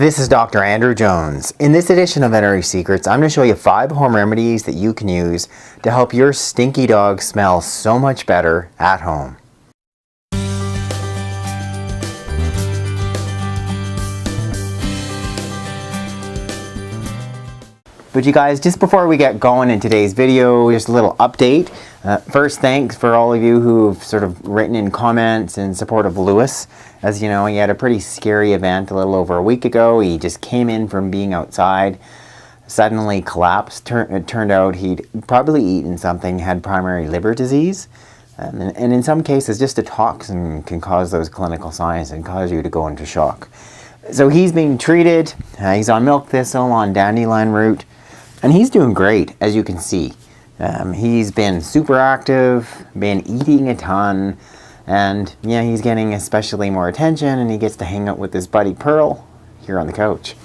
This is Dr. Andrew Jones. In this edition of Veterinary Secrets, I'm going to show you 5 home remedies that you can use to help your stinky dog smell so much better at home. But you guys, just before we get going in today's video, just a little update. First, thanks for all of you who've sort of written in comments in support of Lewis. As you know, he had a pretty scary event a little over a week ago. He just came in from being outside, suddenly collapsed. It turned out he'd probably eaten something, had primary liver disease. And in some cases, just a toxin can cause those clinical signs and cause you to go into shock. So he's being treated. He's on milk thistle, on dandelion root. And he's doing great, as you can see. He's been super active, been eating a ton, and yeah, he's getting especially more attention, and he gets to hang out with his buddy Pearl here on the couch.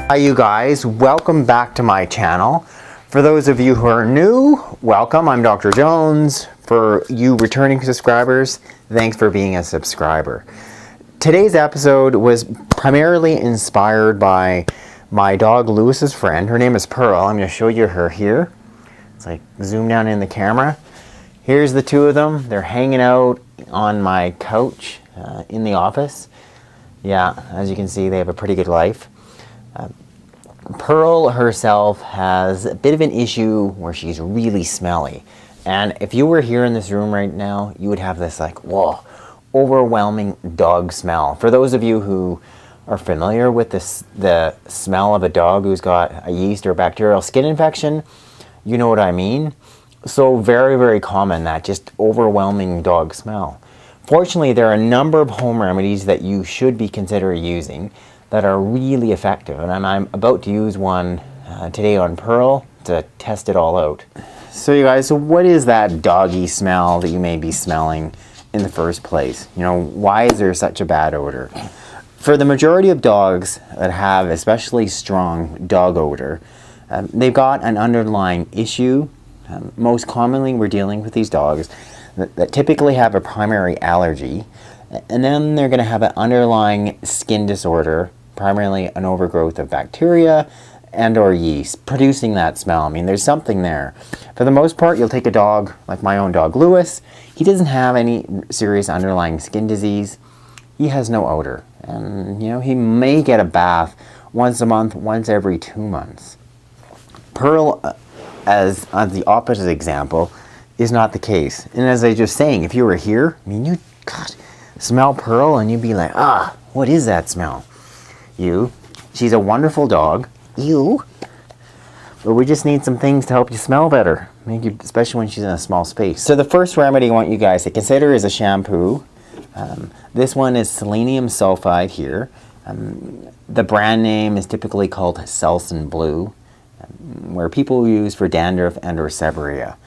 Hi you guys, welcome back to my channel. For those of you who are new, welcome. I'm Dr. Jones. For you returning subscribers, thanks for being a subscriber. Today's episode was primarily inspired by my dog Lewis's friend. Her name is Pearl. I'm going to show you her here. It's like zoom down in the camera. Here's the two of them. They're hanging out on my couch in the office. Yeah, as you can see, they have a pretty good life. Pearl herself has a bit of an issue where she's really smelly. And if you were here in this room right now, you would have this like, whoa, overwhelming dog smell. For those of you who are familiar with the smell of a dog who's got a yeast or bacterial skin infection, you know what I mean. So very, very common, that just overwhelming dog smell. Fortunately, there are a number of home remedies that you should be considering using that are really effective. And I'm about to use one today on Pearl to test it all out. So you guys, so what is that doggy smell that you may be smelling in the first place? You know, why is there such a bad odor? For the majority of dogs that have especially strong dog odor, they've got an underlying issue. Most commonly we're dealing with these dogs that typically have a primary allergy, and then they're going to have an underlying skin disorder, primarily an overgrowth of bacteria and or yeast, producing that smell. I mean, there's something there. For the most part, you'll take a dog like my own dog Lewis. He doesn't have any serious underlying skin disease. He has no odor. And, you know, he may get a bath once a month, once every 2 months. Pearl, as the opposite example, is not the case. And as I was just saying, if you were here, I mean, you'd smell Pearl and you'd be like, what is that smell? She's a wonderful dog. But we just need some things to help you smell better, especially when she's in a small space. So the first remedy I want you guys to consider is a shampoo. This one is selenium sulfide here. The brand name is typically called Selsun Blue, where people use for dandruff and or seborrhea.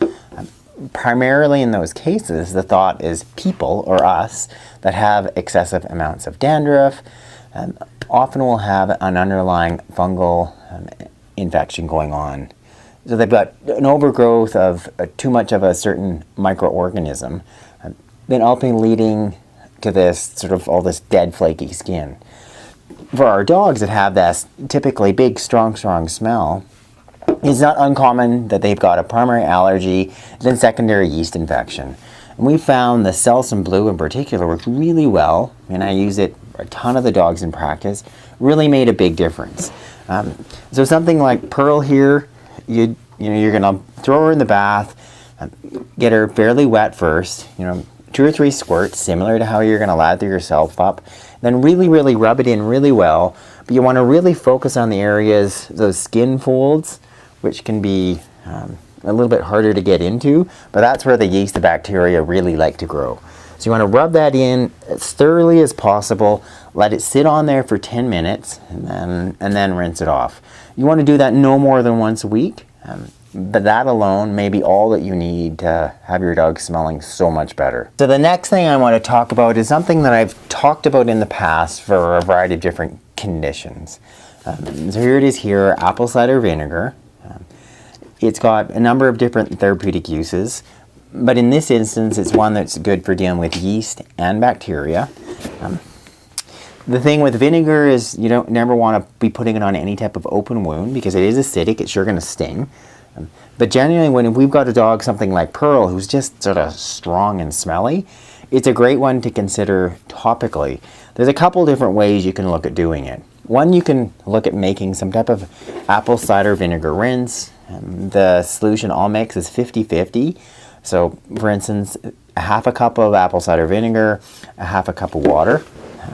Primarily in those cases, the thought is people, or us, that have excessive amounts of dandruff, often will have an underlying fungal infection going on. So they've got an overgrowth of too much of a certain microorganism, then ultimately leading to this sort of all this dead flaky skin. For our dogs that have this typically big, strong smell, it's not uncommon that they've got a primary allergy, then secondary yeast infection. And we found the Selsun Blue in particular works really well, and I use it for a ton of the dogs in practice, really made a big difference. So something like Pearl here, you're gonna throw her in the bath, get her fairly wet first, 2 or 3 squirts, similar to how you're gonna lather yourself up, then really, really rub it in really well. But you wanna really focus on the areas, those skin folds, which can be a little bit harder to get into, but that's where the yeast and bacteria really like to grow. So you want to rub that in as thoroughly as possible, let it sit on there for 10 minutes, and then rinse it off. You want to do that no more than once a week, but that alone may be all that you need to have your dog smelling so much better. So the next thing I want to talk about is something that I've talked about in the past for a variety of different conditions. So here it is here, apple cider vinegar. It's got a number of different therapeutic uses. But in this instance, it's one that's good for dealing with yeast and bacteria. The thing with vinegar is you don't never want to be putting it on any type of open wound because it is acidic. It's sure going to sting. But generally, when we've got a dog, something like Pearl, who's just sort of strong and smelly, it's a great one to consider topically. There's a couple different ways you can look at doing it. One, you can look at making some type of apple cider vinegar rinse. The solution I'll mix is 50-50. So, for instance, a half a cup of apple cider vinegar, a half a cup of water,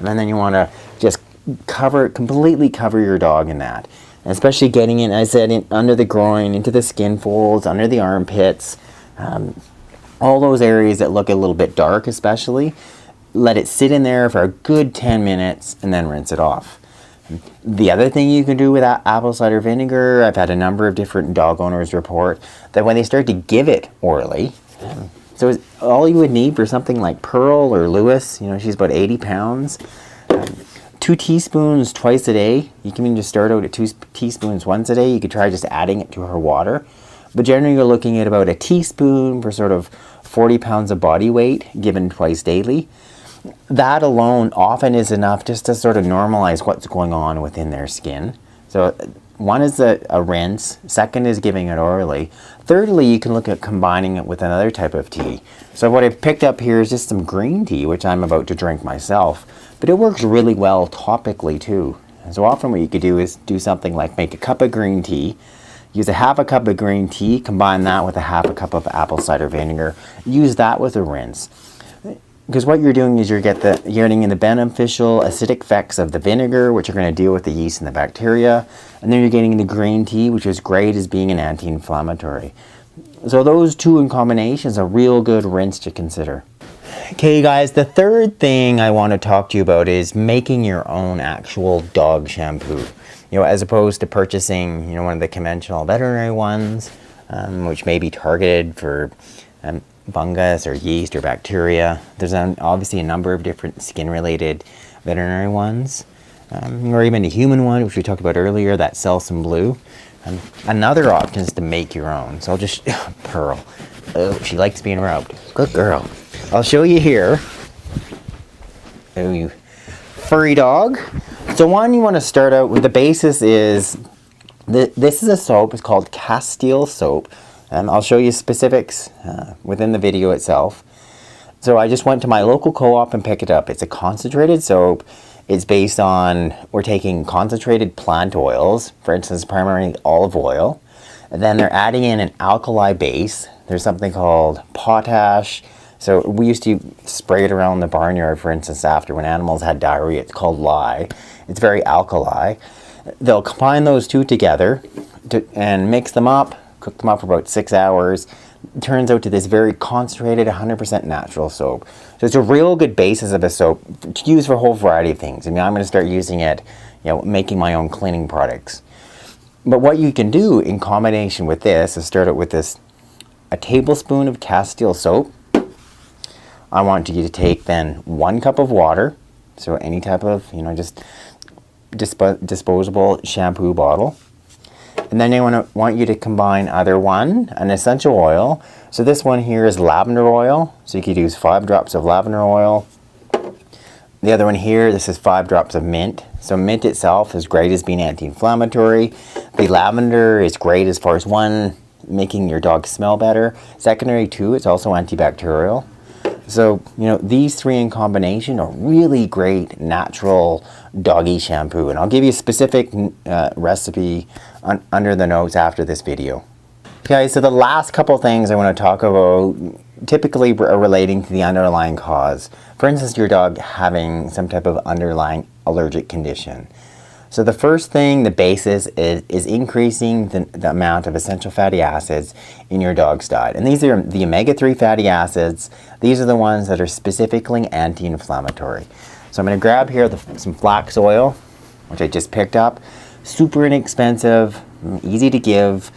and then you want to just completely cover your dog in that. And especially getting it, as I said, under the groin, into the skin folds, under the armpits, all those areas that look a little bit dark especially. Let it sit in there for a good 10 minutes and then rinse it off. The other thing you can do with apple cider vinegar, I've had a number of different dog owners report that when they start to give it orally, so all you would need for something like Pearl or Lewis, she's about 80 pounds, 2 teaspoons twice a day. You can even just start out at 2 teaspoons once a day. You could try just adding it to her water. But generally you're looking at about a teaspoon for sort of 40 pounds of body weight given twice daily. That alone often is enough just to sort of normalize what's going on within their skin. So one is a rinse, second is giving it orally. Thirdly, you can look at combining it with another type of tea. So what I've picked up here is just some green tea, which I'm about to drink myself, but it works really well topically too. And so often what you could do is do something like make a cup of green tea, use a half a cup of green tea, combine that with a half a cup of apple cider vinegar, use that with a rinse. Because what you're doing is you're getting in the beneficial acidic effects of the vinegar, which are going to deal with the yeast and the bacteria. And then you're getting the green tea, which is great as being an anti-inflammatory. So those two in combination is a real good rinse to consider. Okay guys, the third thing I want to talk to you about is making your own actual dog shampoo. As opposed to purchasing, one of the conventional veterinary ones, which may be targeted for fungus or yeast or bacteria. There's obviously a number of different skin-related veterinary ones, or even a human one, which we talked about earlier, that Selsun Blue. Another option is to make your own. So I'll just, Pearl, oh, she likes being rubbed. Good girl. I'll show you here. Oh, you furry dog. So one, you want to start out with the basis is, this is a soap, it's called Castile soap. I'll show you specifics within the video itself. So I just went to my local co-op and picked it up. It's a concentrated soap. It's based on, we're taking concentrated plant oils, for instance, primarily olive oil. And then they're adding in an alkali base. There's something called potash. So we used to spray it around the barnyard, for instance, after when animals had diarrhea. It's called lye. It's very alkali. They'll combine those two together and mix them up. Cook them up for about 6 hours. It turns out to this very concentrated, 100% natural soap. So it's a real good basis of a soap to use for a whole variety of things. I'm going to start using it, making my own cleaning products. But what you can do in combination with this is start out with a tablespoon of Castile soap. I want you to take then 1 cup of water. So any type of, just disposable shampoo bottle. And then I want you to combine either an essential oil. So this one here is lavender oil. So you could use 5 drops of lavender oil. The other one here, this is 5 drops of mint. So mint itself is great as being anti-inflammatory. The lavender is great as far as making your dog smell better. Secondary two, it's also antibacterial. So, these 3 in combination are really great natural doggy shampoo. And I'll give you a specific recipe under the notes after this video. Okay, so the last couple things I want to talk about typically are relating to the underlying cause. For instance, your dog having some type of underlying allergic condition. So the first thing, the basis, is increasing the amount of essential fatty acids in your dog's diet. And these are the omega-3 fatty acids. These are the ones that are specifically anti-inflammatory. So I'm going to grab here some flax oil, which I just picked up. Super inexpensive, easy to give.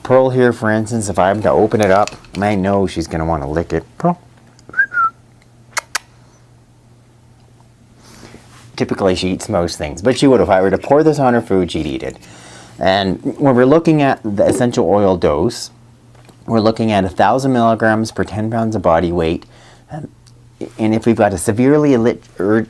Pearl here, for instance, if I'm to open it up, I know she's going to want to lick it. Pearl. Typically she eats most things, but she would, if I were to pour this on her food, she'd eat it. And when we're looking at the essential oil dose, we're looking at 1,000 milligrams per 10 pounds of body weight. And if we've got a severely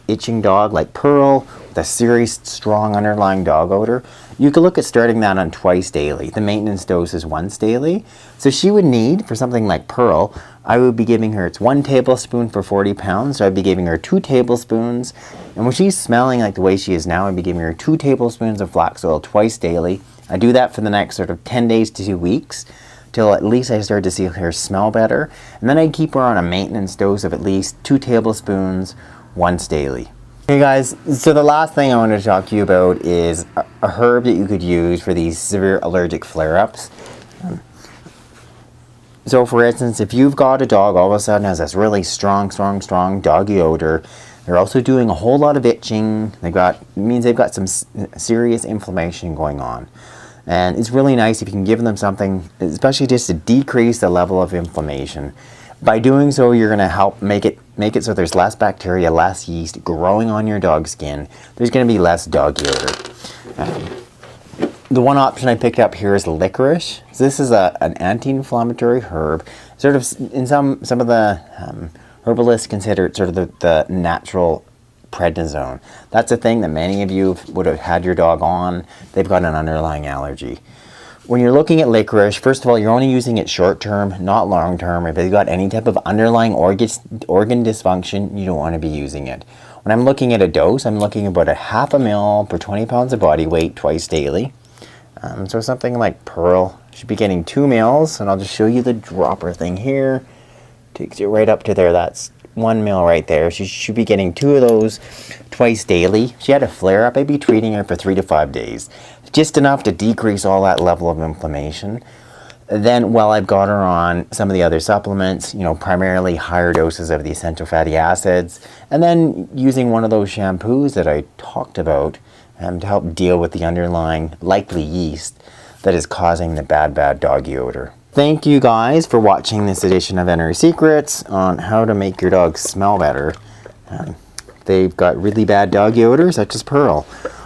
itching dog like Pearl with a serious strong underlying dog odor, you could look at starting that on twice daily. The maintenance dose is once daily. So she would need, for something like Pearl, I would be giving her, it's 1 tablespoon for 40 pounds, so I'd be giving her 2 tablespoons. And when she's smelling like the way she is now, I'd be giving her 2 tablespoons of flax oil twice daily. I do that for the next sort of 10 days to 2 weeks, till at least I start to see her smell better. And then I'd keep her on a maintenance dose of at least 2 tablespoons once daily. Okay guys, so the last thing I want to talk to you about is a herb that you could use for these severe allergic flare-ups. So for instance, if you've got a dog all of a sudden has this really strong doggy odor, they're also doing a whole lot of itching, it means they've got some serious inflammation going on. And it's really nice if you can give them something, especially just to decrease the level of inflammation. By doing so, you're going to help make it so there's less bacteria, less yeast growing on your dog's skin. There's going to be less doggy odor. The one option I picked up here is licorice. So this is an anti-inflammatory herb. Sort of in some of the herbalists consider it sort of the natural prednisone. That's a thing that many of you would have had your dog on. They've got an underlying allergy. When you're looking at licorice, first of all, you're only using it short term, not long term. If they've got any type of underlying organ dysfunction, you don't want to be using it. When I'm looking at a dose, I'm looking about a 0.5 ml per 20 pounds of body weight twice daily. So something like Pearl should be getting 2 mils, and I'll just show you the dropper thing here. Takes you right up to there. That's 1 mil right there. She should be getting 2 of those twice daily. She had a flare-up. I'd be treating her for 3 to 5 days. Just enough to decrease all that level of inflammation. Then, while I've got her on some of the other supplements, primarily higher doses of the essential fatty acids, and then using one of those shampoos that I talked about to help deal with the underlying likely yeast that is causing the bad doggy odor. Thank you guys for watching this edition of Veterinary Secrets on how to make your dog smell better. They've got really bad doggy odor, such as Pearl.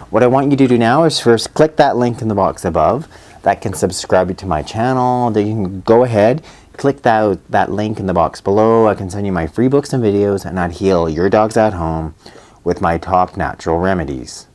What I want you to do now is first click that link in the box above. That can subscribe you to my channel. Then you can go ahead, click that link in the box below. I can send you my free books and videos, and I'd heal your dogs at home with my top natural remedies.